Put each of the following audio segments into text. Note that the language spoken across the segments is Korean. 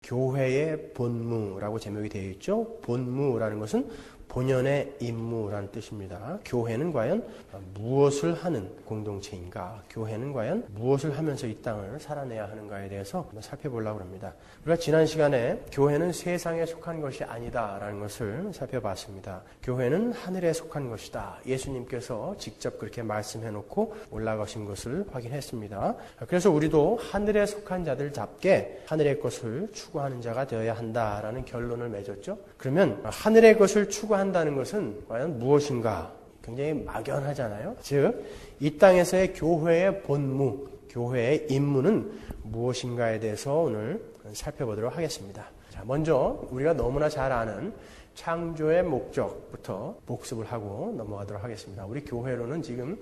교회의 본무라고 제목이 되어 있죠. 본무라는 것은 본연의 임무라는 뜻입니다. 교회는 과연 무엇을 하는 공동체인가? 교회는 과연 무엇을 하면서 이 땅을 살아내야 하는가에 대해서 한번 살펴보려고 합니다. 우리가 지난 시간에 교회는 세상에 속한 것이 아니다라는 것을 살펴봤습니다. 교회는 하늘에 속한 것이다. 예수님께서 직접 그렇게 말씀해놓고 올라가신 것을 확인했습니다. 그래서 우리도 하늘에 속한 자들답게 하늘의 것을 추구하는 자가 되어야 한다라는 결론을 맺었죠. 그러면 하늘의 것을 추구한다는 것은 과연 무엇인가? 굉장히 막연하잖아요. 즉, 이 땅에서의 교회의 본무, 교회의 임무는 무엇인가에 대해서 오늘 살펴보도록 하겠습니다. 자, 먼저 우리가 너무나 잘 아는 창조의 목적부터 복습을 하고 넘어가도록 하겠습니다. 우리 교회로는 지금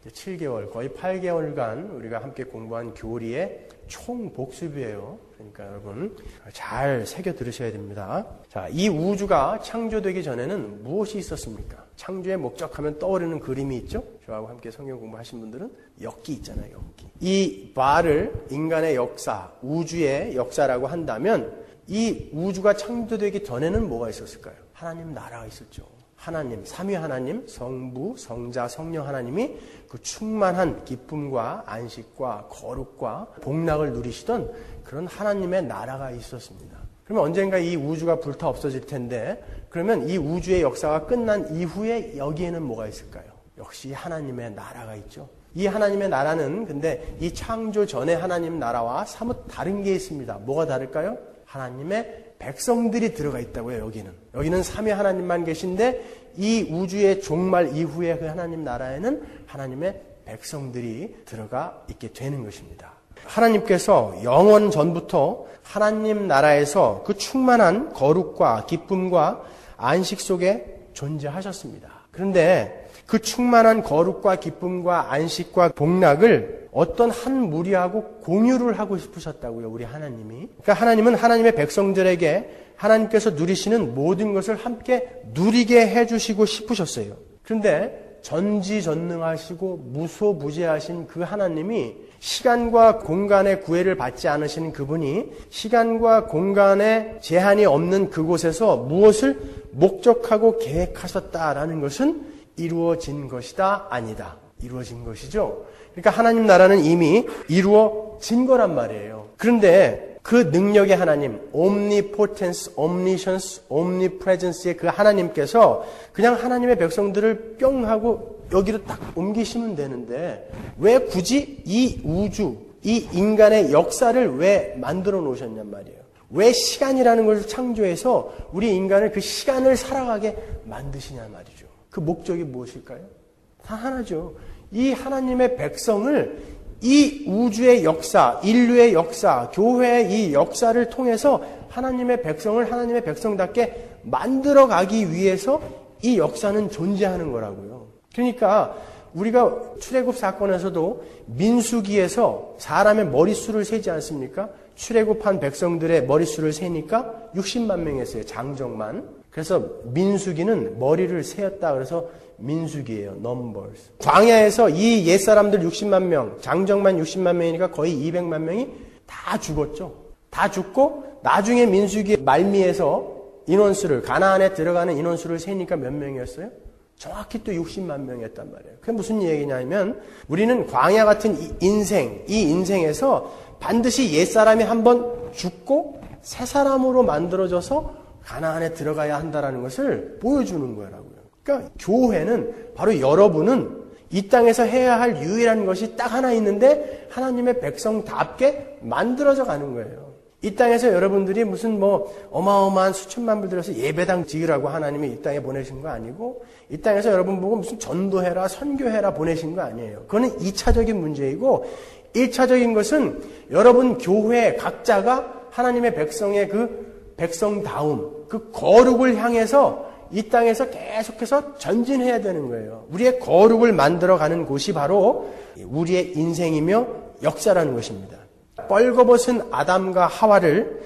7개월, 거의 8개월간 우리가 함께 공부한 교리의 총 복습이에요. 그러니까 여러분 잘 새겨 들으셔야 됩니다. 자, 이 우주가 창조되기 전에는 무엇이 있었습니까? 창조의 목적하면 떠오르는 그림이 있죠? 저하고 함께 성경 공부하신 분들은 엽기 있잖아요, 엽기. 이 바를 인간의 역사, 우주의 역사라고 한다면 이 우주가 창조되기 전에는 뭐가 있었을까요? 하나님 나라가 있었죠. 하나님, 삼위 하나님, 성부, 성자, 성령 하나님이 그 충만한 기쁨과 안식과 거룩과 복락을 누리시던 그런 하나님의 나라가 있었습니다. 그러면 언젠가 이 우주가 불타 없어질 텐데 그러면 이 우주의 역사가 끝난 이후에 여기에는 뭐가 있을까요? 역시 하나님의 나라가 있죠. 이 하나님의 나라는 근데 이 창조 전의 하나님 나라와 사뭇 다른 게 있습니다. 뭐가 다를까요? 하나님의 백성들이 들어가 있다고요, 여기는. 여기는 삼위 하나님만 계신데 이 우주의 종말 이후에 그 하나님 나라에는 하나님의 백성들이 들어가 있게 되는 것입니다. 하나님께서 영원 전부터 하나님 나라에서 그 충만한 거룩과 기쁨과 안식 속에 존재하셨습니다. 그런데 그 충만한 거룩과 기쁨과 안식과 복락을 어떤 한 무리하고 공유를 하고 싶으셨다고요, 우리 하나님이. 그러니까 하나님은 하나님의 백성들에게 하나님께서 누리시는 모든 것을 함께 누리게 해주시고 싶으셨어요. 그런데 전지전능하시고 무소부재하신 그 하나님이 시간과 공간의 구애를 받지 않으시는 그분이 시간과 공간의 제한이 없는 그곳에서 무엇을 목적하고 계획하셨다라는 것은 이루어진 것이다, 아니다. 이루어진 것이죠. 그러니까 하나님 나라는 이미 이루어진 거란 말이에요. 그런데 그 능력의 하나님, omnipotence, omniscience, omnipresence의 그 하나님께서 그냥 하나님의 백성들을 뿅 하고 여기로 딱 옮기시면 되는데 왜 굳이 이 우주, 이 인간의 역사를 왜 만들어 놓으셨냔 말이에요. 왜 시간이라는 것을 창조해서 우리 인간을 그 시간을 살아가게 만드시냔 말이죠. 그 목적이 무엇일까요? 다 하나죠. 이 하나님의 백성을 이 우주의 역사, 인류의 역사, 교회의 이 역사를 통해서 하나님의 백성을 하나님의 백성답게 만들어가기 위해서 이 역사는 존재하는 거라고요. 그러니까 우리가 출애굽 사건에서도 민수기에서 사람의 머릿수를 세지 않습니까? 출애굽한 백성들의 머릿수를 세니까 60만 명이었어요. 장정만. 그래서 민수기는 머리를 세었다. 그래서 민수기예요. numbers. 광야에서 이 옛사람들 60만 명, 장정만 60만 명이니까 거의 200만 명이 다 죽었죠. 다 죽고 나중에 민수기 말미에서 인원수를 가나안에 들어가는 인원수를 세니까 몇 명이었어요? 정확히 또 60만 명이었단 말이에요. 그게 무슨 얘기냐면 우리는 광야 같은 이 인생에서 반드시 옛사람이 한번 죽고 새 사람으로 만들어져서 가나안에 들어가야 한다는 것을 보여주는 거라고요. 그러니까 교회는 바로 여러분은 이 땅에서 해야 할 유일한 것이 딱 하나 있는데 하나님의 백성답게 만들어져 가는 거예요. 이 땅에서 여러분들이 무슨 어마어마한 수천만 불 들여서 예배당 지으라고 하나님이 이 땅에 보내신 거 아니고 이 땅에서 여러분 보고 무슨 전도해라 선교해라 보내신 거 아니에요. 그거는 2차적인 문제이고 1차적인 것은 여러분 교회 각자가 하나님의 백성의 그 백성다움, 그 거룩을 향해서 이 땅에서 계속해서 전진해야 되는 거예요. 우리의 거룩을 만들어가는 곳이 바로 우리의 인생이며 역사라는 것입니다. 뻘거벗은 아담과 하와를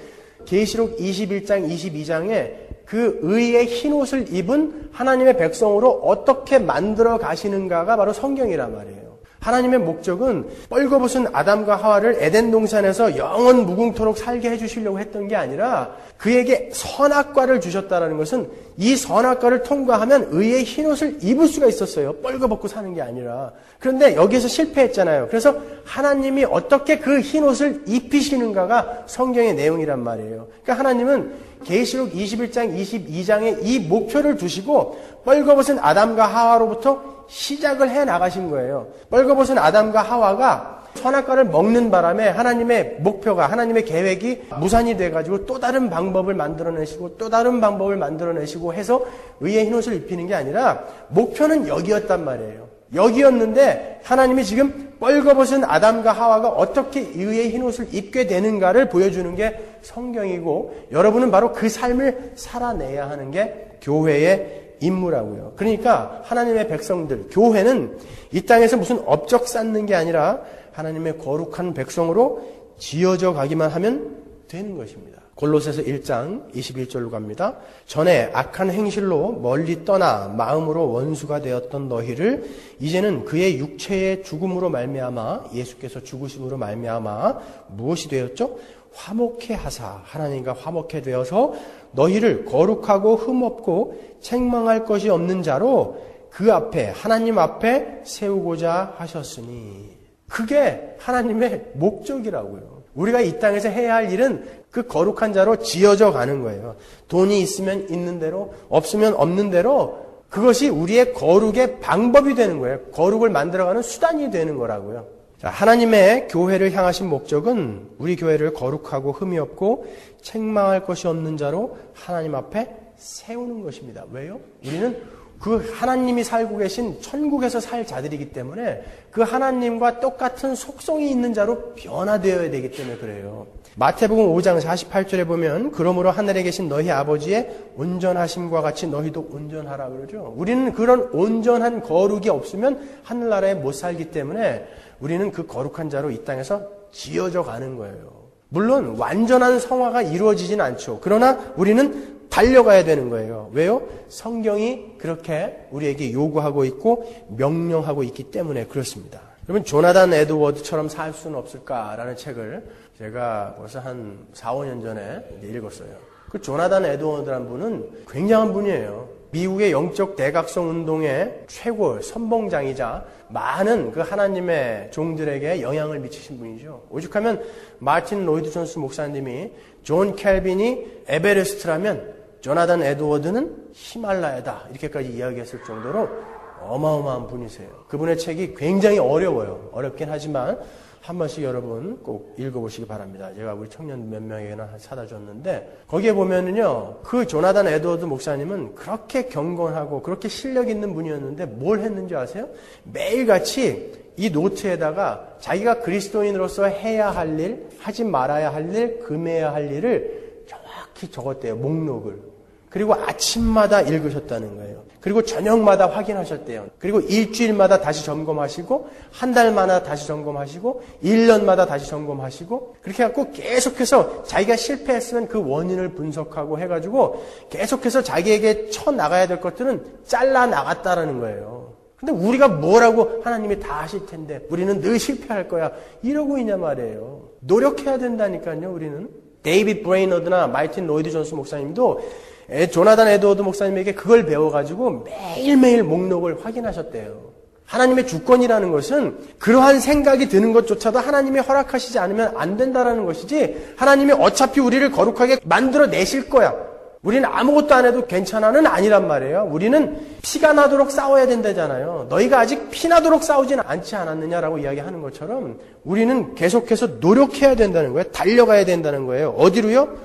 계시록 21장 22장에 그 의의 흰옷을 입은 하나님의 백성으로 어떻게 만들어 가시는가가 바로 성경이란 말이에요. 하나님의 목적은 뻘거벗은 아담과 하와를 에덴 동산에서 영원 무궁토록 살게 해주시려고 했던 게 아니라 그에게 선악과를 주셨다는 것은 이 선악과를 통과하면 의의 흰옷을 입을 수가 있었어요. 뻘거벗고 사는 게 아니라. 그런데 여기에서 실패했잖아요. 그래서 하나님이 어떻게 그 흰옷을 입히시는가가 성경의 내용이란 말이에요. 그러니까 하나님은 계시록 21장, 22장에 이 목표를 두시고 뻘거벗은 아담과 하와로부터 시작을 해 나가신 거예요. 뻘거벗은 아담과 하와가 선악과를 먹는 바람에 하나님의 목표가, 하나님의 계획이 무산이 돼가지고 또 다른 방법을 만들어내시고 또 다른 방법을 만들어내시고 해서 의의 흰옷을 입히는 게 아니라 목표는 여기였단 말이에요. 여기였는데 하나님이 지금 뻘거벗은 아담과 하와가 어떻게 의의 흰옷을 입게 되는가를 보여주는 게 성경이고 여러분은 바로 그 삶을 살아내야 하는 게 교회의 임무라고요. 그러니까 하나님의 백성들, 교회는 이 땅에서 무슨 업적 쌓는 게 아니라 하나님의 거룩한 백성으로 지어져 가기만 하면 되는 것입니다. 골로새서 1장 21절로 갑니다. 전에 악한 행실로 멀리 떠나 마음으로 원수가 되었던 너희를 이제는 그의 육체의 죽음으로 말미암아 예수께서 죽으심으로 말미암아 무엇이 되었죠? 화목해 하사 하나님과 화목해 되어서 너희를 거룩하고 흠없고 책망할 것이 없는 자로 그 앞에 하나님 앞에 세우고자 하셨으니 그게 하나님의 목적이라고요. 우리가 이 땅에서 해야 할 일은 그 거룩한 자로 지어져 가는 거예요. 돈이 있으면 있는 대로 없으면 없는 대로 그것이 우리의 거룩의 방법이 되는 거예요. 거룩을 만들어가는 수단이 되는 거라고요. 자, 하나님의 교회를 향하신 목적은 우리 교회를 거룩하고 흠이 없고 책망할 것이 없는 자로 하나님 앞에 세우는 것입니다. 왜요? 우리는 그 하나님이 살고 계신 천국에서 살 자들이기 때문에 그 하나님과 똑같은 속성이 있는 자로 변화되어야 되기 때문에 그래요. 마태복음 5장 48절에 보면 그러므로 하늘에 계신 너희 아버지의 온전하심과 같이 너희도 온전하라 그러죠. 우리는 그런 온전한 거룩이 없으면 하늘나라에 못 살기 때문에 우리는 그 거룩한 자로 이 땅에서 지어져 가는 거예요. 물론 완전한 성화가 이루어지진 않죠. 그러나 우리는 달려가야 되는 거예요. 왜요? 성경이 그렇게 우리에게 요구하고 있고 명령하고 있기 때문에 그렇습니다. 여러분 조나단 에드워드처럼 살 수는 없을까라는 책을 제가 벌써 한 4, 5년 전에 읽었어요. 그 조나단 에드워드라는 분은 굉장한 분이에요. 미국의 영적 대각성 운동의 최고 선봉장이자 많은 그 하나님의 종들에게 영향을 미치신 분이죠. 오죽하면 마틴 로이드 존스 목사님이 존 켈빈이 에베레스트라면 조나단 에드워드는 히말라야다 이렇게까지 이야기했을 정도로 어마어마한 분이세요. 그분의 책이 굉장히 어려워요. 어렵긴 하지만 한 번씩 여러분 꼭 읽어보시기 바랍니다. 제가 우리 청년 몇 명에게나 사다 줬는데 거기에 보면은요 그 조나단 에드워드 목사님은 그렇게 경건하고 그렇게 실력 있는 분이었는데 뭘 했는지 아세요? 매일같이 이 노트에다가 자기가 그리스도인으로서 해야 할 일, 하지 말아야 할 일, 금해야 할 일을 정확히 적었대요. 목록을. 그리고 아침마다 읽으셨다는 거예요. 그리고 저녁마다 확인하셨대요. 그리고 일주일마다 다시 점검하시고 한 달마다 다시 점검하시고 1년마다 다시 점검하시고 그렇게 해갖고 계속해서 자기가 실패했으면 그 원인을 분석하고 해가지고 계속해서 자기에게 쳐나가야 될 것들은 잘라나갔다라는 거예요. 근데 우리가 뭐라고 하나님이 다 하실 텐데 우리는 늘 실패할 거야 이러고 있냐 말이에요. 노력해야 된다니까요. 우리는 데이빗 브레이너드나 마이틴 로이드 존스 목사님도 조나단 에드워드 목사님에게 그걸 배워가지고 매일매일 목록을 확인하셨대요. 하나님의 주권이라는 것은 그러한 생각이 드는 것조차도 하나님이 허락하시지 않으면 안 된다라는 것이지 하나님이 어차피 우리를 거룩하게 만들어내실 거야. 우리는 아무것도 안 해도 괜찮아는 아니란 말이에요. 우리는 피가 나도록 싸워야 된다잖아요. 너희가 아직 피 나도록 싸우지는 않지 않았느냐라고 이야기하는 것처럼 우리는 계속해서 노력해야 된다는 거예요. 달려가야 된다는 거예요. 어디로요?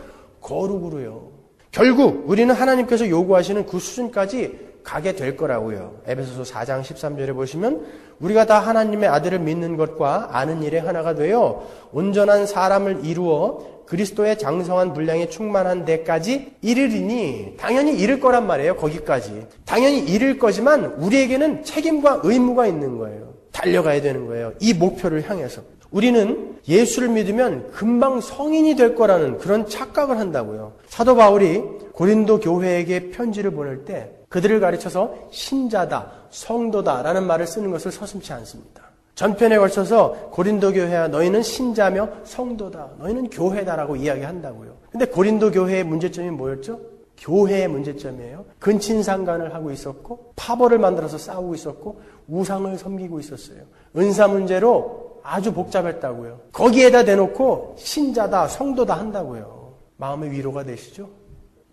거룩으로요. 결국 우리는 하나님께서 요구하시는 그 수준까지 가게 될 거라고요. 에베소서 4장 13절에 보시면 우리가 다 하나님의 아들을 믿는 것과 아는 일에 하나가 되어 온전한 사람을 이루어 그리스도의 장성한 분량이 충만한 데까지 이르리니 당연히 이를 거란 말이에요. 거기까지. 당연히 이를 거지만 우리에게는 책임과 의무가 있는 거예요. 달려가야 되는 거예요. 이 목표를 향해서. 우리는 예수를 믿으면 금방 성인이 될 거라는 그런 착각을 한다고요. 사도 바울이 고린도 교회에게 편지를 보낼 때 그들을 가르쳐서 신자다, 성도다라는 말을 쓰는 것을 서슴지 않습니다. 전편에 걸쳐서 고린도 교회야 너희는 신자며 성도다. 너희는 교회다라고 이야기한다고요. 근데 고린도 교회의 문제점이 뭐였죠? 교회의 문제점이에요. 근친상간을 하고 있었고 파벌을 만들어서 싸우고 있었고 우상을 섬기고 있었어요. 은사 문제로 아주 복잡했다고요. 거기에다 대놓고 신자다, 성도다 한다고요. 마음의 위로가 되시죠?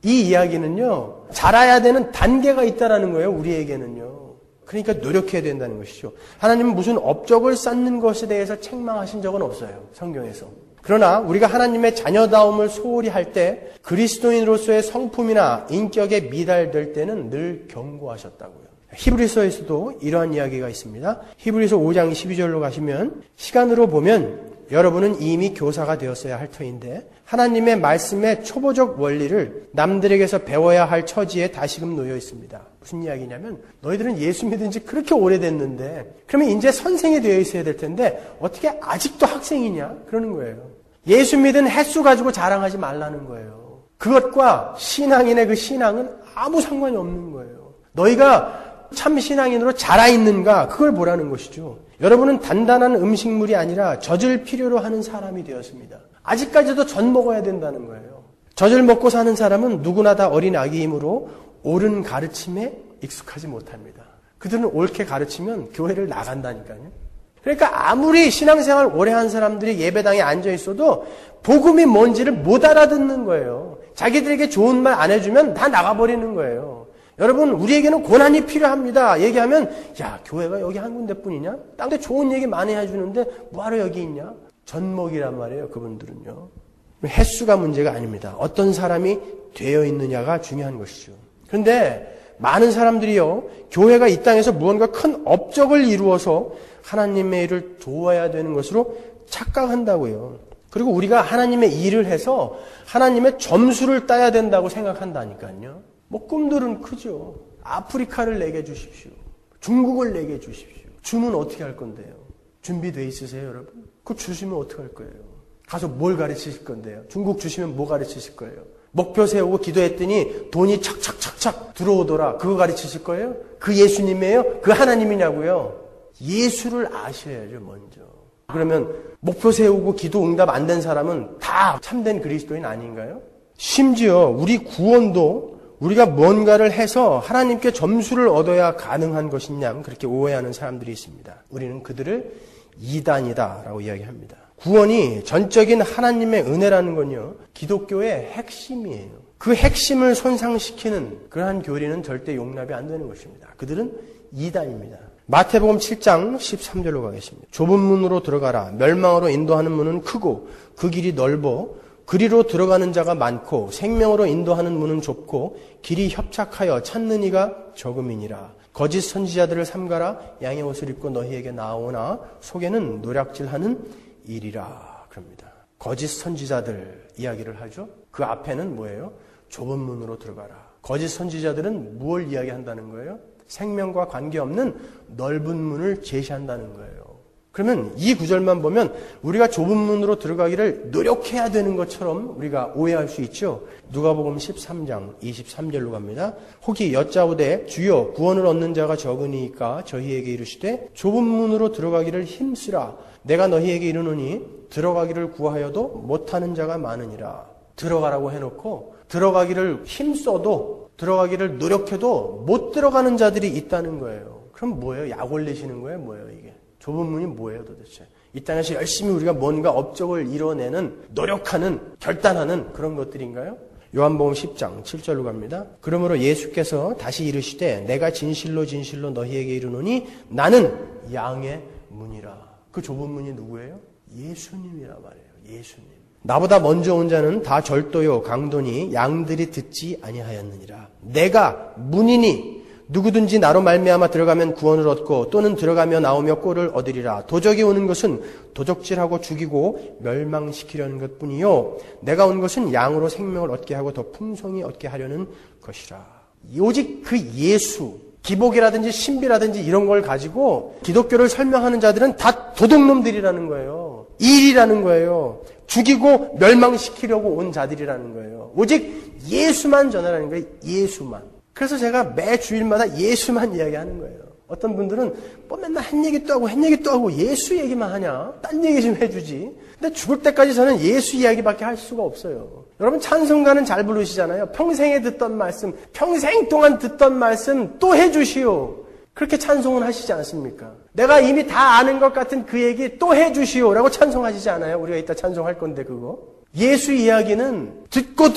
이 이야기는요. 자라야 되는 단계가 있다라는 거예요. 우리에게는요. 그러니까 노력해야 된다는 것이죠. 하나님은 무슨 업적을 쌓는 것에 대해서 책망하신 적은 없어요. 성경에서. 그러나 우리가 하나님의 자녀다움을 소홀히 할 때 그리스도인으로서의 성품이나 인격에 미달될 때는 늘 경고하셨다고요. 히브리서에서도 이러한 이야기가 있습니다. 히브리서 5장 12절로 가시면 시간으로 보면 여러분은 이미 교사가 되었어야 할 터인데 하나님의 말씀의 초보적 원리를 남들에게서 배워야 할 처지에 다시금 놓여 있습니다. 무슨 이야기냐면 너희들은 예수 믿은 지 그렇게 오래됐는데 그러면 이제 선생이 되어 있어야 될 텐데 어떻게 아직도 학생이냐? 그러는 거예요. 예수 믿은 횟수 가지고 자랑하지 말라는 거예요. 그것과 신앙인의 그 신앙은 아무 상관이 없는 거예요. 너희가 참 신앙인으로 자라있는가? 그걸 보라는 것이죠. 여러분은 단단한 음식물이 아니라 젖을 필요로 하는 사람이 되었습니다. 아직까지도 젖 먹어야 된다는 거예요. 젖을 먹고 사는 사람은 누구나 다 어린 아기이므로 옳은 가르침에 익숙하지 못합니다. 그들은 옳게 가르치면 교회를 나간다니까요. 그러니까 아무리 신앙생활 오래 한 사람들이 예배당에 앉아 있어도 복음이 뭔지를 못 알아듣는 거예요. 자기들에게 좋은 말 안 해주면 다 나가버리는 거예요. 여러분 우리에게는 고난이 필요합니다. 얘기하면 야 교회가 여기 한 군데뿐이냐? 딴 데 좋은 얘기 많이 해주는데 뭐하러 여기 있냐? 젖먹이란 말이에요. 그분들은요. 횟수가 문제가 아닙니다. 어떤 사람이 되어 있느냐가 중요한 것이죠. 그런데 많은 사람들이요. 교회가 이 땅에서 무언가 큰 업적을 이루어서 하나님의 일을 도와야 되는 것으로 착각한다고요. 그리고 우리가 하나님의 일을 해서 하나님의 점수를 따야 된다고 생각한다니까요. 뭐 꿈들은 크죠. 아프리카를 내게 주십시오. 중국을 내게 주십시오. 주면 어떻게 할 건데요? 준비돼 있으세요, 여러분? 그거 주시면 어떻게 할 거예요? 가서 뭘 가르치실 건데요? 중국 주시면 뭐 가르치실 거예요? 목표 세우고 기도했더니 돈이 착착착착 들어오더라. 그거 가르치실 거예요? 그 예수님이에요? 그 하나님이냐고요? 예수를 아셔야죠, 먼저. 그러면 목표 세우고 기도 응답 안 된 사람은 다 참된 그리스도인 아닌가요? 심지어 우리 구원도 우리가 뭔가를 해서 하나님께 점수를 얻어야 가능한 것이냐 그렇게 오해하는 사람들이 있습니다. 우리는 그들을 이단이다라고 이야기합니다. 구원이 전적인 하나님의 은혜라는 건요. 기독교의 핵심이에요. 그 핵심을 손상시키는 그러한 교리는 절대 용납이 안 되는 것입니다. 그들은 이단입니다. 마태복음 7장 13절로 가겠습니다. 좁은 문으로 들어가라. 멸망으로 인도하는 문은 크고 그 길이 넓어 그리로 들어가는 자가 많고 생명으로 인도하는 문은 좁고 길이 협착하여 찾는 이가 적음이니라. 거짓 선지자들을 삼가라. 양의 옷을 입고 너희에게 나오나 속에는 노략질하는 일이라. 그럽니다. 거짓 선지자들 이야기를 하죠. 그 앞에는 뭐예요? 좁은 문으로 들어가라. 거짓 선지자들은 무엇을 이야기한다는 거예요? 생명과 관계없는 넓은 문을 제시한다는 거예요. 그러면 이 구절만 보면 우리가 좁은 문으로 들어가기를 노력해야 되는 것처럼 우리가 오해할 수 있죠. 누가복음 13장 23절로 갑니다. 혹이 여짜오되 주여 구원을 얻는 자가 적으니까 저희에게 이르시되 좁은 문으로 들어가기를 힘쓰라. 내가 너희에게 이르노니 들어가기를 구하여도 못하는 자가 많으니라. 들어가라고 해놓고 들어가기를 힘써도 들어가기를 노력해도 못 들어가는 자들이 있다는 거예요. 그럼 뭐예요? 약 올리시는 거예요? 뭐예요 이게? 좁은 문이 뭐예요 도대체? 이 땅에서 열심히 우리가 뭔가 업적을 이뤄내는 노력하는 결단하는 그런 것들인가요? 요한복음 10장 7절로 갑니다. 그러므로 예수께서 다시 이르시되 내가 진실로 진실로 너희에게 이르노니 나는 양의 문이라. 그 좁은 문이 누구예요? 예수님이라 말이에요. 예수님. 나보다 먼저 온 자는 다 절도요 강도니 양들이 듣지 아니하였느니라. 내가 문이니 누구든지 나로 말미암아 들어가면 구원을 얻고 또는 들어가며 나오며 꼴을 얻으리라. 도적이 오는 것은 도적질하고 죽이고 멸망시키려는 것뿐이요 내가 온 것은 양으로 생명을 얻게 하고 더 풍성히 얻게 하려는 것이라. 오직 그 예수, 기복이라든지 신비라든지 이런 걸 가지고 기독교를 설명하는 자들은 다 도둑놈들이라는 거예요. 일이라는 거예요. 죽이고 멸망시키려고 온 자들이라는 거예요. 오직 예수만 전하라는 거예요. 예수만. 그래서 제가 매 주일마다 예수만 이야기하는 거예요. 어떤 분들은 뭐 맨날 한 얘기 또 하고 한 얘기 또 하고 예수 얘기만 하냐? 딴 얘기 좀 해주지. 근데 죽을 때까지 저는 예수 이야기밖에 할 수가 없어요. 여러분 찬송가는 잘 부르시잖아요. 평생에 듣던 말씀, 평생 동안 듣던 말씀 또 해주시오. 그렇게 찬송은 하시지 않습니까? 내가 이미 다 아는 것 같은 그 얘기 또 해주시오 라고 찬송하시지 않아요? 우리가 이따 찬송할 건데 그거. 예수 이야기는 듣고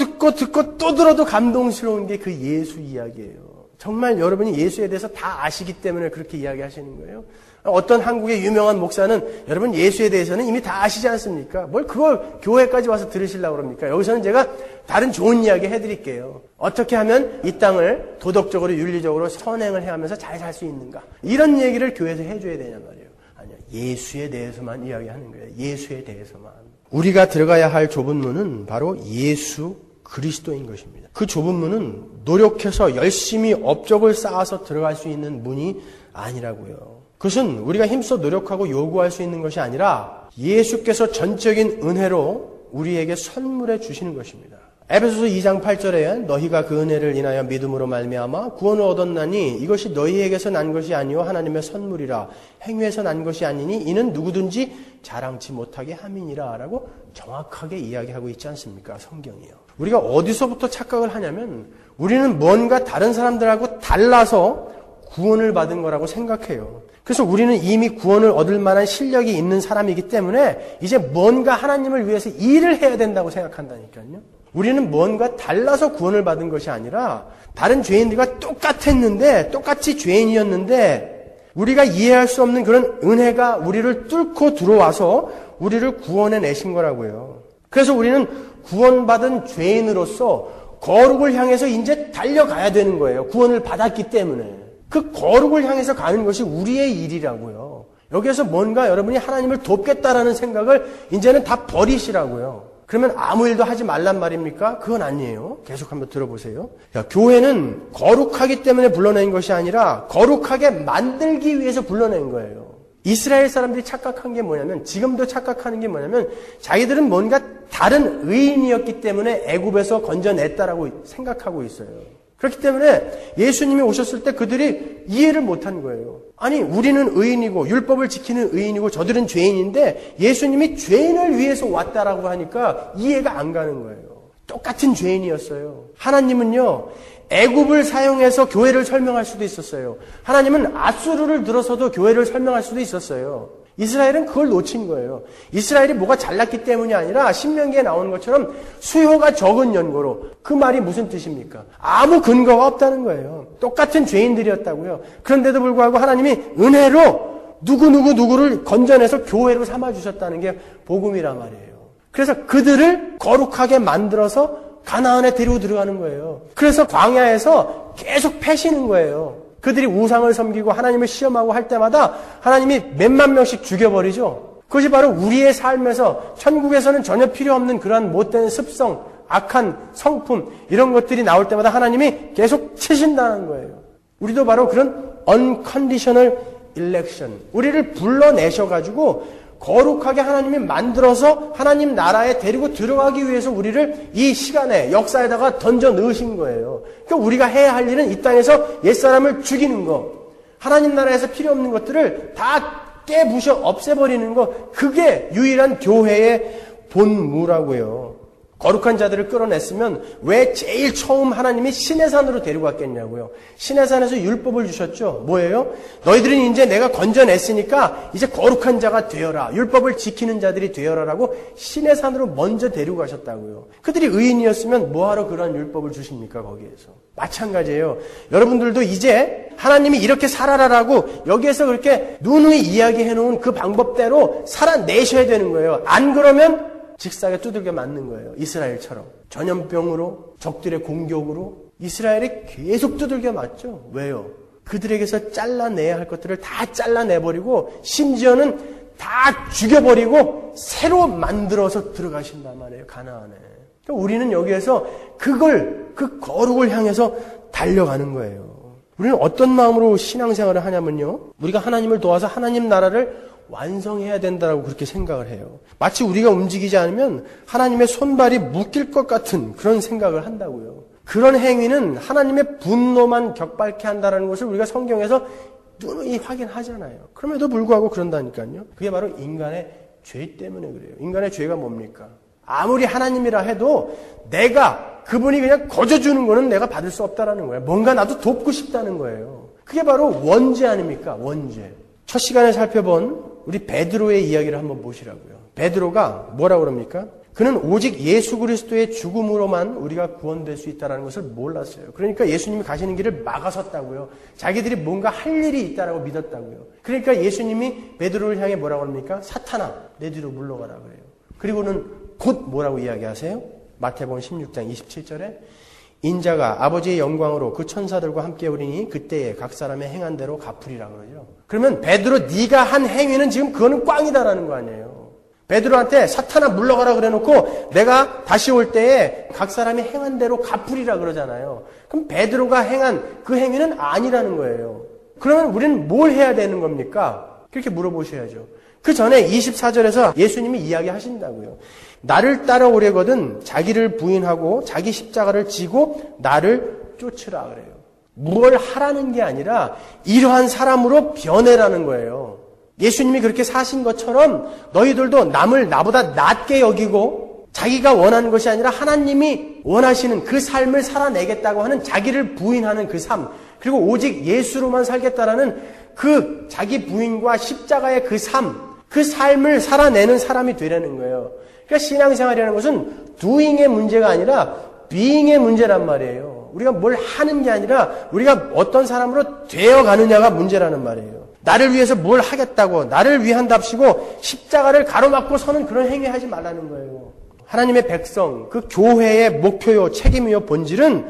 또 들어도 감동스러운 게 그 예수 이야기예요. 정말 여러분이 예수에 대해서 다 아시기 때문에 그렇게 이야기하시는 거예요. 어떤 한국의 유명한 목사는 여러분 예수에 대해서는 이미 다 아시지 않습니까? 뭘 그걸 교회까지 와서 들으시려고 그럽니까? 여기서는 제가 다른 좋은 이야기 해드릴게요. 어떻게 하면 이 땅을 도덕적으로 윤리적으로 선행을 해가면서 잘 살 수 있는가? 이런 얘기를 교회에서 해줘야 되냔 말이에요. 아니요. 예수에 대해서만 이야기하는 거예요. 예수에 대해서만. 우리가 들어가야 할 좁은 문은 바로 예수 그리스도인 것입니다. 그 좁은 문은 노력해서 열심히 업적을 쌓아서 들어갈 수 있는 문이 아니라고요. 그것은 우리가 힘써 노력하고 요구할 수 있는 것이 아니라 예수께서 전적인 은혜로 우리에게 선물해 주시는 것입니다. 에베소서 2장 8절에 너희가 그 은혜를 인하여 믿음으로 말미암아 구원을 얻었나니 이것이 너희에게서 난 것이 아니요 하나님의 선물이라 행위에서 난 것이 아니니 이는 누구든지 자랑치 못하게 함이니라 라고 정확하게 이야기하고 있지 않습니까? 성경이요. 우리가 어디서부터 착각을 하냐면 우리는 뭔가 다른 사람들하고 달라서 구원을 받은 거라고 생각해요. 그래서 우리는 이미 구원을 얻을 만한 실력이 있는 사람이기 때문에 이제 뭔가 하나님을 위해서 일을 해야 된다고 생각한다니까요. 우리는 뭔가 달라서 구원을 받은 것이 아니라 다른 죄인들과 똑같았는데 똑같이 죄인이었는데 우리가 이해할 수 없는 그런 은혜가 우리를 뚫고 들어와서 우리를 구원해 내신 거라고요. 그래서 우리는 구원받은 죄인으로서 거룩을 향해서 이제 달려가야 되는 거예요. 구원을 받았기 때문에. 그 거룩을 향해서 가는 것이 우리의 일이라고요. 여기에서 뭔가 여러분이 하나님을 돕겠다라는 생각을 이제는 다 버리시라고요. 그러면 아무 일도 하지 말란 말입니까? 그건 아니에요. 계속 한번 들어보세요. 교회는 거룩하기 때문에 불러낸 것이 아니라 거룩하게 만들기 위해서 불러낸 거예요. 이스라엘 사람들이 착각한 게 뭐냐면 지금도 착각하는 게 뭐냐면 자기들은 뭔가 다른 의인이었기 때문에 애굽에서 건져냈다라고 생각하고 있어요. 그렇기 때문에 예수님이 오셨을 때 그들이 이해를 못한 거예요. 아니 우리는 의인이고 율법을 지키는 의인이고 저들은 죄인인데 예수님이 죄인을 위해서 왔다라고 하니까 이해가 안 가는 거예요. 똑같은 죄인이었어요. 하나님은요 애굽을 사용해서 교회를 설명할 수도 있었어요. 하나님은 아수르를 들어서도 교회를 설명할 수도 있었어요. 이스라엘은 그걸 놓친 거예요. 이스라엘이 뭐가 잘났기 때문이 아니라 신명기에 나오는 것처럼 수요가 적은 연고로. 그 말이 무슨 뜻입니까? 아무 근거가 없다는 거예요. 똑같은 죄인들이었다고요. 그런데도 불구하고 하나님이 은혜로 누구를 건져내서 교회로 삼아주셨다는 게 복음이란 말이에요. 그래서 그들을 거룩하게 만들어서 가나안에 데리고 들어가는 거예요. 그래서 광야에서 계속 패시는 거예요. 그들이 우상을 섬기고 하나님을 시험하고 할 때마다 하나님이 몇만 명씩 죽여버리죠. 그것이 바로 우리의 삶에서 천국에서는 전혀 필요 없는 그러한 못된 습성, 악한 성품 이런 것들이 나올 때마다 하나님이 계속 치신다는 거예요. 우리도 바로 그런 unconditional election, 우리를 불러내셔가지고 거룩하게 하나님이 만들어서 하나님 나라에 데리고 들어가기 위해서 우리를 이 시간에 역사에다가 던져 넣으신 거예요. 그러니까 우리가 해야 할 일은 이 땅에서 옛사람을 죽이는 거, 하나님 나라에서 필요 없는 것들을 다 깨부셔 없애버리는 거, 그게 유일한 교회의 본무라고요. 거룩한 자들을 끌어냈으면 왜 제일 처음 하나님이 시내산으로 데리고 갔겠냐고요. 시내산에서 율법을 주셨죠. 뭐예요? 너희들은 이제 내가 건져냈으니까 이제 거룩한 자가 되어라. 율법을 지키는 자들이 되어라라고 시내산으로 먼저 데리고 가셨다고요. 그들이 의인이었으면 뭐하러 그런 율법을 주십니까? 거기에서. 마찬가지예요. 여러분들도 이제 하나님이 이렇게 살아라라고 여기에서 그렇게 누누이 이야기해놓은 그 방법대로 살아내셔야 되는 거예요. 안 그러면 직사에 두들겨 맞는 거예요. 이스라엘처럼. 전염병으로, 적들의 공격으로 이스라엘이 계속 두들겨 맞죠. 왜요? 그들에게서 잘라내야 할 것들을 다 잘라내버리고 심지어는 다 죽여버리고 새로 만들어서 들어가신단 말이에요. 가나안에. 그러니까 우리는 여기에서 그 거룩을 향해서 달려가는 거예요. 우리는 어떤 마음으로 신앙생활을 하냐면요. 우리가 하나님을 도와서 하나님 나라를 완성해야 된다라고 그렇게 생각을 해요. 마치 우리가 움직이지 않으면 하나님의 손발이 묶일 것 같은 그런 생각을 한다고요. 그런 행위는 하나님의 분노만 격발케 한다는 것을 우리가 성경에서 누누이 확인하잖아요. 그럼에도 불구하고 그런다니까요. 그게 바로 인간의 죄 때문에 그래요. 인간의 죄가 뭡니까? 아무리 하나님이라 해도 내가 그분이 그냥 거저주는 거는 내가 받을 수 없다라는 거예요. 뭔가 나도 돕고 싶다는 거예요. 그게 바로 원죄 아닙니까? 원죄. 첫 시간에 살펴본 우리 베드로의 이야기를 한번 보시라고요. 베드로가 뭐라고 그럽니까? 그는 오직 예수 그리스도의 죽음으로만 우리가 구원될 수 있다는 것을 몰랐어요. 그러니까 예수님이 가시는 길을 막아섰다고요. 자기들이 뭔가 할 일이 있다라고 믿었다고요. 그러니까 예수님이 베드로를 향해 뭐라고 합니까? 사탄아, 내 뒤로 물러가라 그래요. 그리고는 곧 뭐라고 이야기하세요? 마태복음 16장 27절에 인자가 아버지의 영광으로 그 천사들과 함께 오리니 그때에 각 사람의 행한 대로 갚으리라 그러죠. 그러면 베드로 네가 한 행위는 지금 그거는 꽝이다라는 거 아니에요. 베드로한테 사탄아 물러가라 그래놓고 내가 다시 올 때에 각 사람이 행한 대로 갚으리라 그러잖아요. 그럼 베드로가 행한 그 행위는 아니라는 거예요. 그러면 우리는 뭘 해야 되는 겁니까? 그렇게 물어보셔야죠. 그 전에 24절에서 예수님이 이야기하신다고요. 나를 따라오려거든 자기를 부인하고 자기 십자가를 지고 나를 쫓으라 그래요. 뭘 하라는 게 아니라 이러한 사람으로 변해라는 거예요. 예수님이 그렇게 사신 것처럼 너희들도 남을 나보다 낮게 여기고 자기가 원하는 것이 아니라 하나님이 원하시는 그 삶을 살아내겠다고 하는 자기를 부인하는 그 삶, 그리고 오직 예수로만 살겠다라는 그 자기 부인과 십자가의 그 삶, 그 삶을 살아내는 사람이 되라는 거예요. 그러니까 신앙생활이라는 것은 doing의 문제가 아니라 being의 문제란 말이에요. 우리가 뭘 하는 게 아니라 우리가 어떤 사람으로 되어가느냐가 문제라는 말이에요. 나를 위해서 뭘 하겠다고 나를 위한답시고 십자가를 가로막고 서는 그런 행위하지 말라는 거예요. 하나님의 백성, 그 교회의 목표요 책임이요 본질은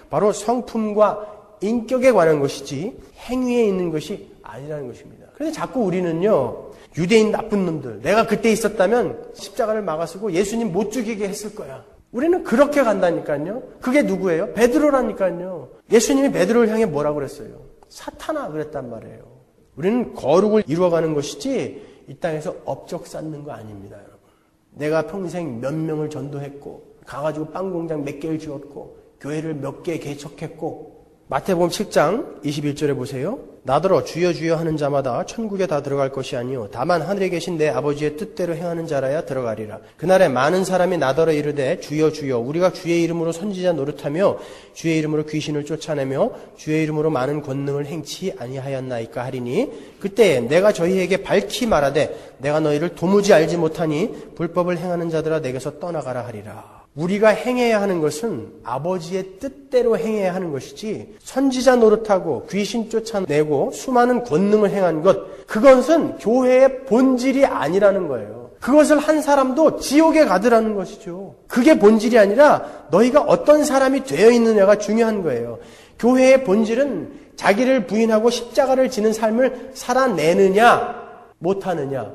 바로 성품과 인격에 관한 것이지 행위에 있는 것이 아니라는 것입니다. 그런데 자꾸 우리는요, 유대인 나쁜 놈들, 내가 그때 있었다면 십자가를 막아쓰고 예수님 못 죽이게 했을 거야. 우리는 그렇게 간다니까요. 그게 누구예요? 베드로라니까요. 예수님이 베드로를 향해 뭐라고 그랬어요? 사탄아 그랬단 말이에요. 우리는 거룩을 이루어가는 것이지 이 땅에서 업적 쌓는 거 아닙니다, 여러분. 내가 평생 몇 명을 전도했고 가가지고 빵 공장 몇 개를 지었고 교회를 몇 개 개척했고 마태복음 7장 21절에 보세요. 나더러 주여 주여 하는 자마다 천국에 다 들어갈 것이 아니요 다만 하늘에 계신 내 아버지의 뜻대로 행하는 자라야 들어가리라. 그날에 많은 사람이 나더러 이르되 주여 주여 우리가 주의 이름으로 선지자 노릇하며 주의 이름으로 귀신을 쫓아내며 주의 이름으로 많은 권능을 행치 아니하였나이까 하리니 그때에 내가 저희에게 밝히 말하되 내가 너희를 도무지 알지 못하니 불법을 행하는 자들아 내게서 떠나가라 하리라. 우리가 행해야 하는 것은 아버지의 뜻대로 행해야 하는 것이지 선지자 노릇하고 귀신 쫓아내고 수많은 권능을 행한 것, 그것은 교회의 본질이 아니라는 거예요. 그것을 한 사람도 지옥에 가더라는 것이죠. 그게 본질이 아니라 너희가 어떤 사람이 되어 있느냐가 중요한 거예요. 교회의 본질은 자기를 부인하고 십자가를 지는 삶을 살아내느냐 못하느냐,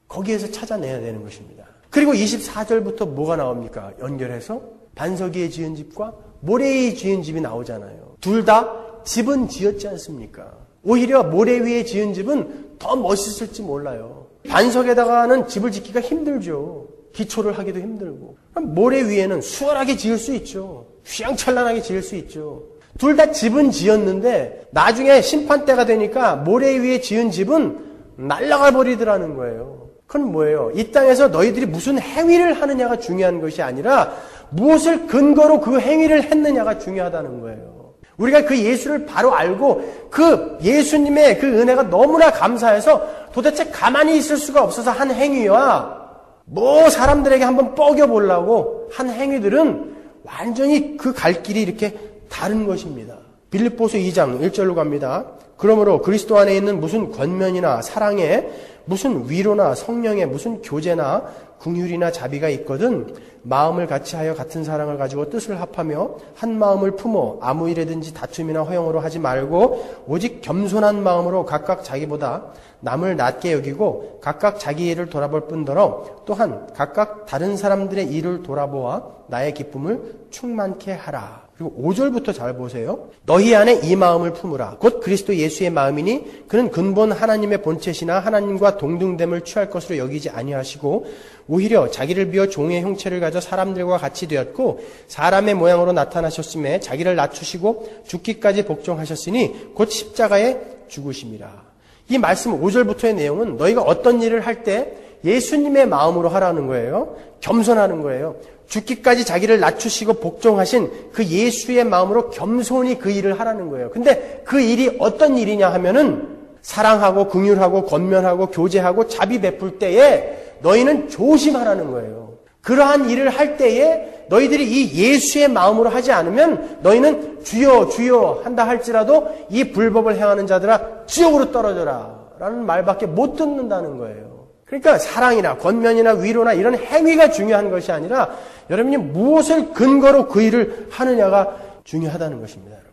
거기에서 찾아내야 되는 것입니다. 그리고 24절부터 뭐가 나옵니까? 연결해서 반석이에 지은 집과 모래에 지은 집이 나오잖아요. 둘 다 집은 지었지 않습니까? 오히려 모래 위에 지은 집은 더 멋있을지 몰라요. 반석에다가는 집을 짓기가 힘들죠. 기초를 하기도 힘들고. 모래 위에는 수월하게 지을 수 있죠. 휘황찬란하게 지을 수 있죠. 둘 다 집은 지었는데 나중에 심판때가 되니까 모래 위에 지은 집은 날아가 버리더라는 거예요. 그건 뭐예요? 이 땅에서 너희들이 무슨 행위를 하느냐가 중요한 것이 아니라 무엇을 근거로 그 행위를 했느냐가 중요하다는 거예요. 우리가 그 예수를 바로 알고 그 예수님의 그 은혜가 너무나 감사해서 도대체 가만히 있을 수가 없어서 한 행위와 뭐 사람들에게 한번 뻐겨보려고 한 행위들은 완전히 그 갈 길이 이렇게 다른 것입니다. 빌립보서 2장 1절로 갑니다. 그러므로 그리스도 안에 있는 무슨 권면이나 사랑에 무슨 위로나 성령에 무슨 교제나 긍휼이나 자비가 있거든 마음을 같이하여 같은 사랑을 가지고 뜻을 합하며 한 마음을 품어 아무 일에든지 다툼이나 허영으로 하지 말고 오직 겸손한 마음으로 각각 자기보다 남을 낮게 여기고 각각 자기 일을 돌아볼 뿐더러 또한 각각 다른 사람들의 일을 돌아보아 나의 기쁨을 충만케 하라. 그리고 5절부터 잘 보세요. 너희 안에 이 마음을 품으라. 곧 그리스도 예수의 마음이니 그는 근본 하나님의 본체시나 하나님과 동등됨을 취할 것으로 여기지 아니하시고 오히려 자기를 비워 종의 형체를 가져 사람들과 같이 되었고 사람의 모양으로 나타나셨음에 자기를 낮추시고 죽기까지 복종하셨으니 곧 십자가에 죽으심이라. 이 말씀 5절부터의 내용은 너희가 어떤 일을 할 때 예수님의 마음으로 하라는 거예요. 겸손하는 거예요. 죽기까지 자기를 낮추시고 복종하신 그 예수의 마음으로 겸손히 그 일을 하라는 거예요. 근데 그 일이 어떤 일이냐 하면은 사랑하고 긍휼하고 권면하고 교제하고 자비 베풀 때에 너희는 조심하라는 거예요. 그러한 일을 할 때에 너희들이 이 예수의 마음으로 하지 않으면 너희는 주여 주여 한다 할지라도 이 불법을 행하는 자들아 지옥으로 떨어져라 라는 말밖에 못 듣는다는 거예요. 그러니까 사랑이나 권면이나 위로나 이런 행위가 중요한 것이 아니라 여러분이 무엇을 근거로 그 일을 하느냐가 중요하다는 것입니다. 여러분.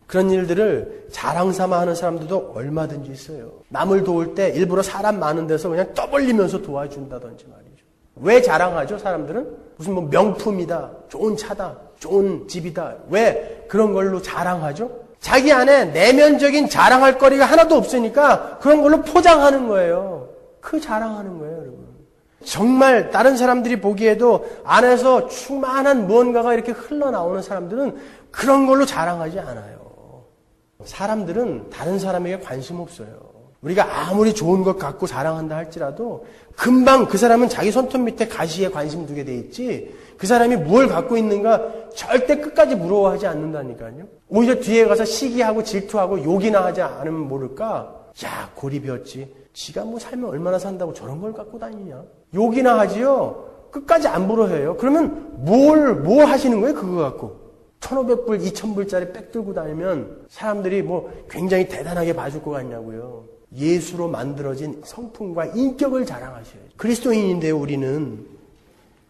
그런 일들을 자랑삼아 하는 사람들도 얼마든지 있어요. 남을 도울 때 일부러 사람 많은 데서 그냥 떠벌리면서 도와준다든지 말이죠. 왜 자랑하죠? 사람들은 무슨 뭐 명품이다, 좋은 차다, 좋은 집이다. 왜 그런 걸로 자랑하죠? 자기 안에 내면적인 자랑할 거리가 하나도 없으니까 그런 걸로 포장하는 거예요. 그 자랑하는 거예요, 여러분. 정말 다른 사람들이 보기에도 안에서 충만한 무언가가 이렇게 흘러나오는 사람들은 그런 걸로 자랑하지 않아요. 사람들은 다른 사람에게 관심 없어요. 우리가 아무리 좋은 것 갖고 자랑한다 할지라도 금방 그 사람은 자기 손톱 밑에 가시에 관심 두게 돼 있지 그 사람이 뭘 갖고 있는가 절대 끝까지 부러워하지 않는다니까요. 오히려 뒤에 가서 시기하고 질투하고 욕이나 하지 않으면 모를까? 야, 고리배웠지. 지가 뭐 살면 얼마나 산다고 저런 걸 갖고 다니냐. 욕이나 하지요. 끝까지 안 부러워해요. 그러면 뭘 하시는 거예요? 그거 갖고. 1,500불, 2,000불짜리 백 들고 다니면 사람들이 뭐 굉장히 대단하게 봐줄 것 같냐고요. 예수로 만들어진 성품과 인격을 자랑하셔야죠. 그리스도인인데요, 우리는.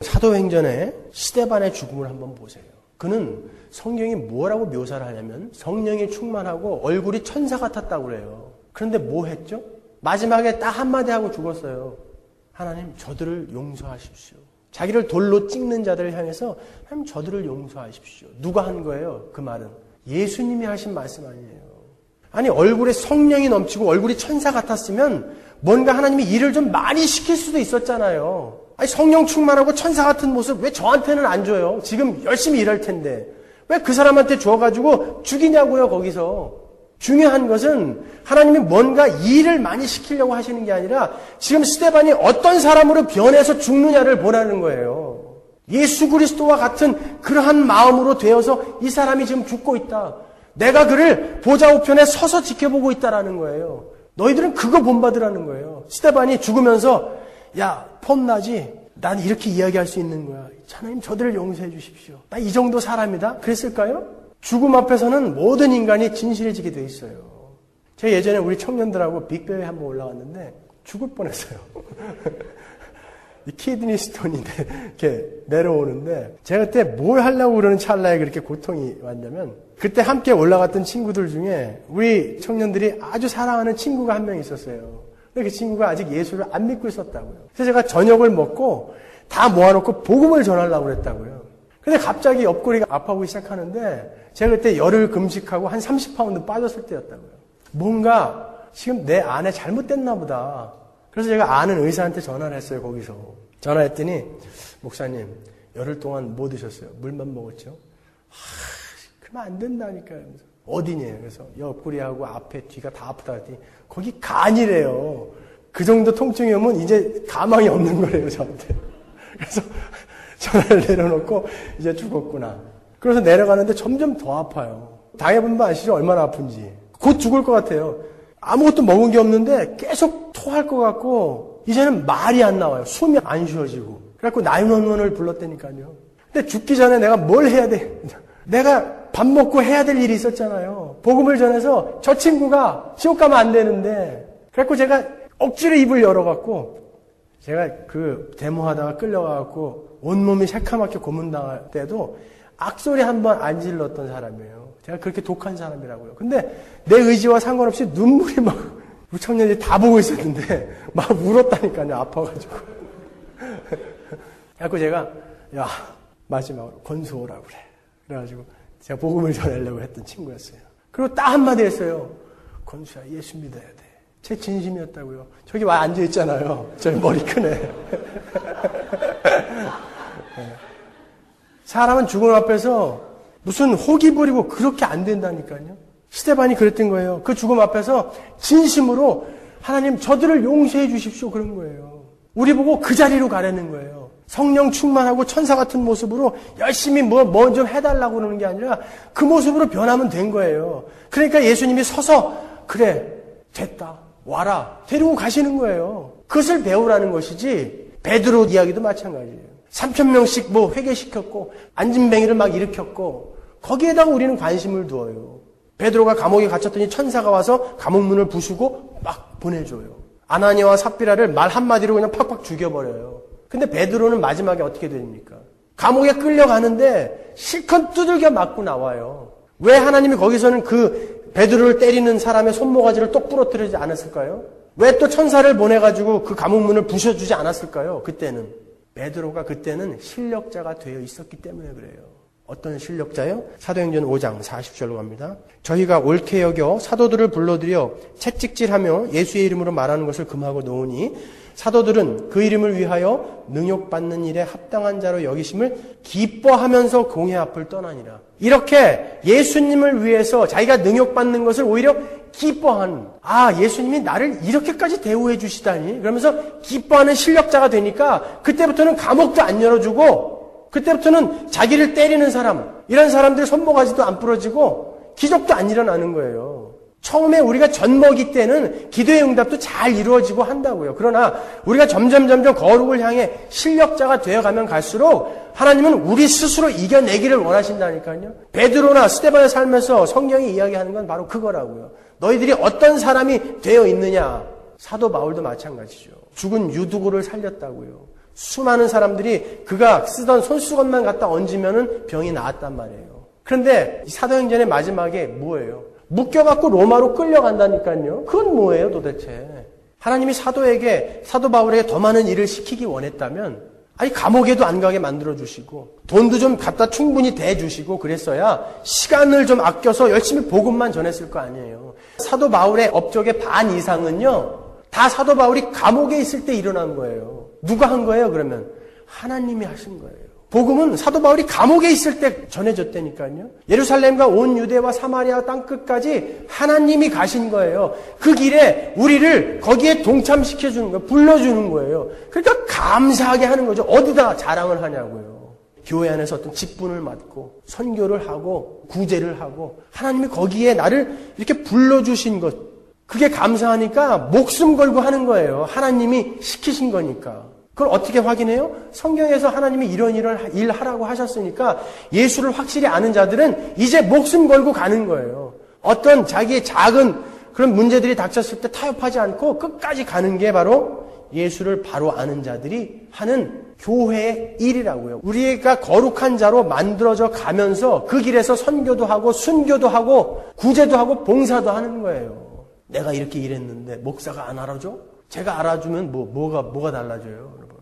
사도행전의 스데반의 죽음을 한번 보세요. 그는 성경이 뭐라고 묘사를 하냐면 성령이 충만하고 얼굴이 천사 같았다고 그래요. 그런데 뭐 했죠? 마지막에 딱 한마디 하고 죽었어요. 하나님, 저들을 용서하십시오. 자기를 돌로 찍는 자들을 향해서 하나님, 저들을 용서하십시오. 누가 한 거예요? 그 말은. 예수님이 하신 말씀 아니에요. 아니, 얼굴에 성령이 넘치고 얼굴이 천사 같았으면 뭔가 하나님이 일을 좀 많이 시킬 수도 있었잖아요. 아니, 성령 충만하고 천사 같은 모습 왜 저한테는 안 줘요? 지금 열심히 일할 텐데. 왜 그 사람한테 줘가지고 죽이냐고요, 거기서. 중요한 것은 하나님이 뭔가 일을 많이 시키려고 하시는 게 아니라 지금 스데반이 어떤 사람으로 변해서 죽느냐를 보라는 거예요. 예수 그리스도와 같은 그러한 마음으로 되어서 이 사람이 지금 죽고 있다. 내가 그를 보좌 우편에 서서 지켜보고 있다라는 거예요. 너희들은 그거 본받으라는 거예요. 스데반이 죽으면서 야, 폼나지? 난 이렇게 이야기할 수 있는 거야. 하나님, 저들을 용서해 주십시오. 나 이 정도 사람이다? 그랬을까요? 죽음 앞에서는 모든 인간이 진실해지게 돼 있어요. 제가 예전에 우리 청년들하고 빅베어에 한번 올라갔는데 죽을 뻔했어요. 이 키드니 스톤이 이렇게 내려오는데 제가 그때 뭘 하려고 그러는 찰나에 그렇게 고통이 왔냐면 그때 함께 올라갔던 친구들 중에 우리 청년들이 아주 사랑하는 친구가 한 명 있었어요. 근데 그 친구가 아직 예수를 안 믿고 있었다고요. 그래서 제가 저녁을 먹고 다 모아놓고 복음을 전하려고 그랬다고요. 근데 갑자기 옆구리가 아파보기 시작하는데 제가 그때 열흘 금식하고 한 30파운드 빠졌을 때였다고요. 뭔가 지금 내 안에 잘못됐나 보다. 그래서 제가 아는 의사한테 전화를 했어요. 거기서. 전화했더니 목사님 열흘 동안 뭐 드셨어요? 물만 먹었죠? 그러면 안 된다니까요. 어디냐? 그래서 옆구리하고 앞에 뒤가 다 아프다 했더니 거기 간이래요. 그 정도 통증이 오면 이제 가망이 없는 거래요. 저한테. 그래서 전화를 내려놓고 이제 죽었구나. 그래서 내려가는데 점점 더 아파요. 당해본 분 아시죠? 얼마나 아픈지. 곧 죽을 것 같아요. 아무것도 먹은 게 없는데 계속 토할 것 같고 이제는 말이 안 나와요. 숨이 안 쉬어지고. 그래갖고 911을 불렀다니까요. 근데 죽기 전에 내가 뭘 해야 돼? 내가 밥 먹고 해야 될 일이 있었잖아요. 복음을 전해서 저 친구가 지옥 가면 안 되는데 그래갖고 제가 억지로 입을 열어갖고 제가 그 데모하다가 끌려가갖고 온몸이 새카맣게 고문당할 때도 악소리 한 번 안 질렀던 사람이에요. 제가 그렇게 독한 사람이라고요. 근데 내 의지와 상관없이 눈물이 막 우리 청년들이 다 보고 있었는데 막 울었다니까요. 아파가지고. 그래갖고 제가 야 마지막으로 권수오라고 그래. 그래가지고 제가 복음을 전하려고 했던 친구였어요. 그리고 딱 한마디 했어요. 권수야 예수 믿어야 돼. 제 진심이었다고요. 저기 와 앉아있잖아요. 저기 머리 크네. 사람은 죽음 앞에서 무슨 호기 부리고 그렇게 안 된다니까요. 스데반이 그랬던 거예요. 그 죽음 앞에서 진심으로 하나님 저들을 용서해 주십시오 그런 거예요. 우리 보고 그 자리로 가라는 거예요. 성령 충만하고 천사 같은 모습으로 열심히 뭐 좀 해달라고 그러는 게 아니라 그 모습으로 변하면 된 거예요. 그러니까 예수님이 서서 그래 됐다 와라 데리고 가시는 거예요. 그것을 배우라는 것이지 베드로 이야기도 마찬가지예요. 3,000명씩 회개시켰고 안진뱅이를 막 일으켰고 거기에다가 우리는 관심을 두어요. 베드로가 감옥에 갇혔더니 천사가 와서 감옥 문을 부수고 막 보내줘요. 아나니아와 삽비라를 말 한마디로 그냥 팍팍 죽여버려요. 근데 베드로는 마지막에 어떻게 됩니까? 감옥에 끌려가는데 실컷 두들겨 맞고 나와요. 왜 하나님이 거기서는 그 베드로를 때리는 사람의 손모가지를 똑 부러뜨리지 않았을까요? 왜 또 천사를 보내가지고 그 감옥 문을 부셔주지 않았을까요? 그때는 베드로가 그때는 실력자가 되어 있었기 때문에 그래요. 어떤 실력자요? 사도행전 5장 40절로 갑니다. 저희가 옳게 여겨 사도들을 불러들여 채찍질하며 예수의 이름으로 말하는 것을 금하고 놓으니 사도들은 그 이름을 위하여 능욕받는 일에 합당한 자로 여기심을 기뻐하면서 공회 앞을 떠나니라. 이렇게 예수님을 위해서 자기가 능욕받는 것을 오히려 기뻐하는, 예수님이 나를 이렇게까지 대우해 주시다니 그러면서 기뻐하는 실력자가 되니까 그때부터는 감옥도 안 열어주고 그때부터는 자기를 때리는 사람, 이런 사람들 손모가지도 안 부러지고 기적도 안 일어나는 거예요. 처음에 우리가 젖먹이 때는 기도의 응답도 잘 이루어지고 한다고요. 그러나 우리가 점점 거룩을 향해 실력자가 되어가면 갈수록 하나님은 우리 스스로 이겨내기를 원하신다니까요. 베드로나 스데반의 삶에서 성경이 이야기하는 건 바로 그거라고요. 너희들이 어떤 사람이 되어 있느냐. 사도 바울도 마찬가지죠. 죽은 유두고를 살렸다고요. 수많은 사람들이 그가 쓰던 손수건만 갖다 얹으면 병이 나았단 말이에요. 그런데 사도행전의 마지막에 뭐예요? 묶여갖고 로마로 끌려간다니까요. 그건 뭐예요 도대체? 하나님이 사도 바울에게 더 많은 일을 시키기 원했다면 감옥에도 안 가게 만들어주시고 돈도 좀 갖다 충분히 대주시고 그랬어야 시간을 좀 아껴서 열심히 복음만 전했을 거 아니에요. 사도 바울의 업적의 반 이상은요 다 사도 바울이 감옥에 있을 때 일어난 거예요. 누가 한 거예요 그러면? 하나님이 하신 거예요. 복음은 사도 바울이 감옥에 있을 때 전해졌다니까요. 예루살렘과 온 유대와 사마리아 땅끝까지 하나님이 가신 거예요. 그 길에 우리를 거기에 동참시켜주는 거예요. 불러주는 거예요. 그러니까 감사하게 하는 거죠. 어디다 자랑을 하냐고요. 교회 안에서 어떤 직분을 맡고 선교를 하고 구제를 하고 하나님이 거기에 나를 이렇게 불러주신 것, 그게 감사하니까 목숨 걸고 하는 거예요. 하나님이 시키신 거니까. 그걸 어떻게 확인해요? 성경에서 하나님이 이런 일 하라고 하셨으니까 예수를 확실히 아는 자들은 이제 목숨 걸고 가는 거예요. 어떤 자기의 작은 그런 문제들이 닥쳤을 때 타협하지 않고 끝까지 가는 게 바로 예수를 바로 아는 자들이 하는 교회의 일이라고요. 우리가 거룩한 자로 만들어져 가면서 그 길에서 선교도 하고 순교도 하고 구제도 하고 봉사도 하는 거예요. 내가 이렇게 일했는데 목사가 안 알아줘? 제가 알아주면 뭐가 달라져요, 여러분?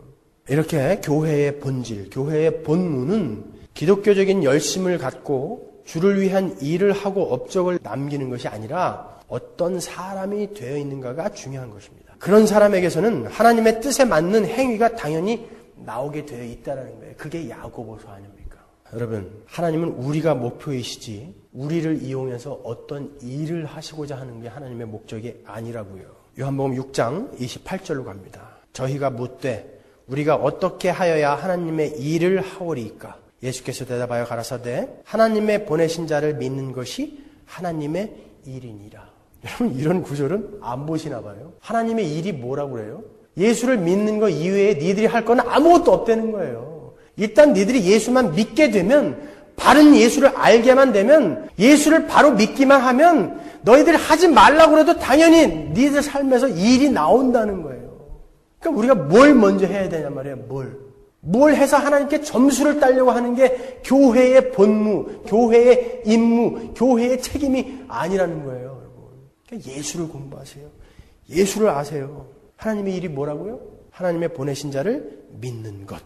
이렇게 교회의 본질, 교회의 본문은 기독교적인 열심을 갖고 주를 위한 일을 하고 업적을 남기는 것이 아니라 어떤 사람이 되어 있는가가 중요한 것입니다. 그런 사람에게서는 하나님의 뜻에 맞는 행위가 당연히 나오게 되어 있다는 거예요. 그게 야고보서 아닙니까? 여러분, 하나님은 우리가 목표이시지 우리를 이용해서 어떤 일을 하시고자 하는 게 하나님의 목적이 아니라고요. 요한복음 6장 28절로 갑니다. 저희가 묻되 우리가 어떻게 하여야 하나님의 일을 하오리이까? 예수께서 대답하여 가라사대 하나님의 보내신 자를 믿는 것이 하나님의 일이니라. 여러분 이런 구절은 안 보시나 봐요. 하나님의 일이 뭐라고 그래요? 예수를 믿는 것 이외에 니들이 할 거는 아무것도 없다는 거예요. 일단 니들이 예수만 믿게 되면 바른 예수를 알게만 되면 예수를 바로 믿기만 하면 너희들이 하지 말라고 해도 당연히 니들 삶에서 일이 나온다는 거예요. 그러니까 우리가 뭘 먼저 해야 되냐 말이에요. 뭘 해서 하나님께 점수를 따려고 하는 게 교회의 본무, 교회의 임무, 교회의 책임이 아니라는 거예요. 여러분. 그러니까 예수를 공부하세요. 예수를 아세요. 하나님의 일이 뭐라고요? 하나님의 보내신 자를 믿는 것.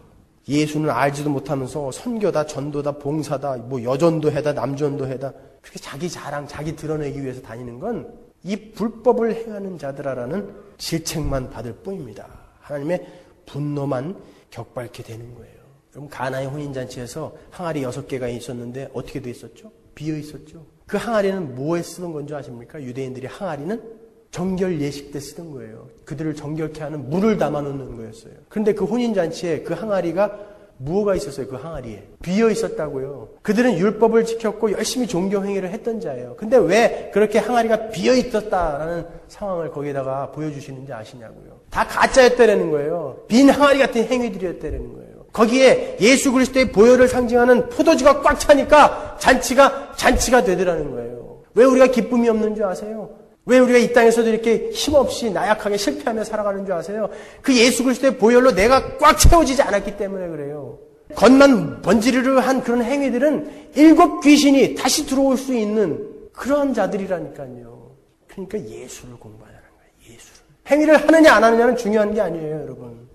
예수는 알지도 못하면서 선교다, 전도다, 봉사다, 여전도 해다, 남전도 해다 그렇게 자기 자랑, 자기 드러내기 위해서 다니는 건 이 불법을 행하는 자들아라는 질책만 받을 뿐입니다. 하나님의 분노만 격밟게 되는 거예요. 여러분 가나의 혼인잔치에서 항아리 6개가 있었는데 어떻게 돼 있었죠? 비어 있었죠. 그 항아리는 뭐에 쓰던 건 줄 아십니까? 유대인들이 항아리는 정결 예식 때 쓰던 거예요. 그들을 정결케 하는 물을 담아놓는 거였어요. 그런데 그 혼인잔치에 그 항아리가 무엇가 있었어요? 그 항아리에 비어 있었다고요. 그들은 율법을 지켰고 열심히 종교행위를 했던 자예요. 근데 왜 그렇게 항아리가 비어 있었다라는 상황을 거기에다가 보여주시는지 아시냐고요. 다 가짜였다라는 거예요. 빈 항아리 같은 행위들이었다라는 거예요. 거기에 예수 그리스도의 보혈을 상징하는 포도주가 꽉 차니까 잔치가 되더라는 거예요. 왜 우리가 기쁨이 없는 줄 아세요? 왜 우리가 이 땅에서도 이렇게 힘없이 나약하게 실패하며 살아가는 줄 아세요? 그 예수 그리스도의 보혈로 내가 꽉 채워지지 않았기 때문에 그래요. 겉만 번지르르 한 그런 행위들은 7 귀신이 다시 들어올 수 있는 그런 자들이라니까요. 그러니까 예수를 공부하라는 거예요. 예수를. 행위를 하느냐 안 하느냐는 중요한 게 아니에요, 여러분.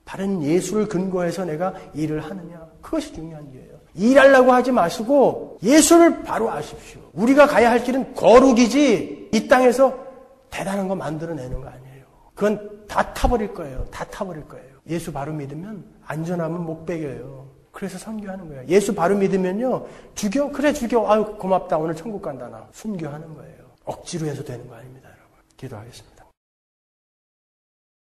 바른 예수를 근거해서 내가 일을 하느냐, 그것이 중요한 거예요. 일하려고 하지 마시고 예수를 바로 아십시오. 우리가 가야 할 길은 거룩이지 이 땅에서 대단한 거 만들어내는 거 아니에요. 그건 다 타버릴 거예요. 다 타버릴 거예요. 예수 바로 믿으면 안전하면 못 배겨요. 그래서 선교하는 거예요. 예수 바로 믿으면요. 죽여? 그래 죽여. 아유 고맙다. 오늘 천국 간다 나. 순교하는 거예요. 억지로 해서 되는 거 아닙니다, 여러분. 기도하겠습니다.